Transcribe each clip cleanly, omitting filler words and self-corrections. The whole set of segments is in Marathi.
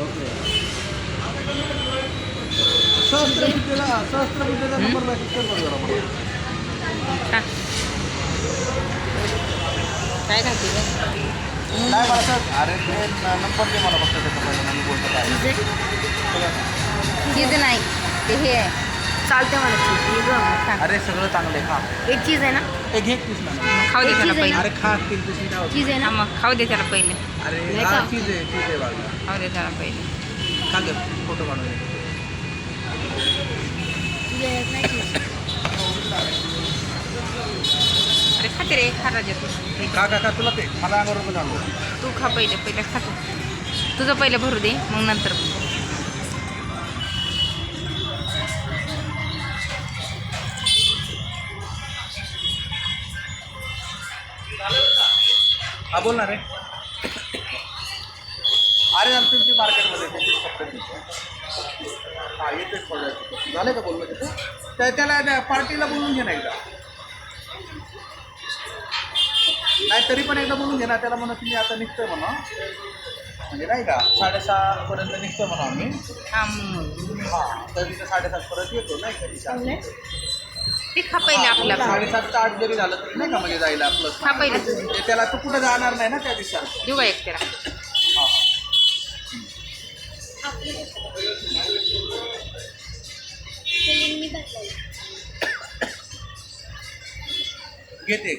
ओके. सहस्त्रविद्येचा नंबर मेसेज कर बरं जरा मला. खा. काय खाते गं? नाही मला सर अरे ते नंबर दे मला फक्त त्याचा पहिला मी बोलतो काय. चीज नाही ते हे आहे. चालते मला चीज खा. अरे सगळं चांगलं आहे खा. एक चीज आहे ना? एक घे पीस ना. खाऊ दे त्याला अरे पहिले. खा 3 पीस नाही चीज आहे ना? मग खाऊ दे त्याला पहिले. अरे नाही हा का? चीज आहे बाळा. खाऊ दे त्याला पहिले. खा घे फोटो काढून घे. अरे खाते रे खा राजा तू. का तुला ते मला अंगावर घालू. तू खा पहिले पहिले खा तू. तुझं पहिलं भरू दे मग नंतर. हा बोल ना रे. अरे तुमची मार्केटमध्ये हा येतेच पडायचं झालं का बोलणं तिथं त्याला पार्टीला बोलून घे ना एकदा. नाही तरी पण एकदा बोलून घे ना त्याला म्हणा तुम्ही आता निघतोय म्हणा म्हणजे नाही का 6:30 पर्यंत निघतोय म्हणा आम्ही. हां तर तिथं 7:30 पर्यंत येतो नाही का. ते खा पहिले आपलं. 7:30 ते 8 जरी झालं तरी नाही का म्हणजे जायला आपलं. खा पहिले तू. त्याला तू कुठं जाणार नाही ना त्या दिवसात. देऊ का एक त्याला? हां घेते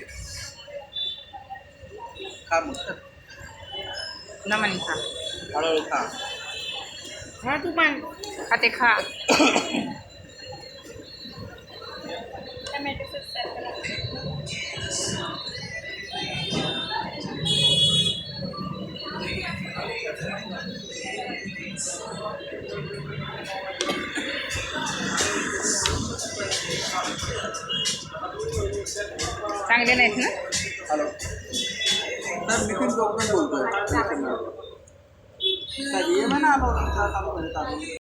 खा मग नमानी खा. हळूहळू खा. खा तू पण. खाते खा. चांगले नाहीत ना? हॅलो सर नितीन चौकन बोलतोय. ये म्हणा आलो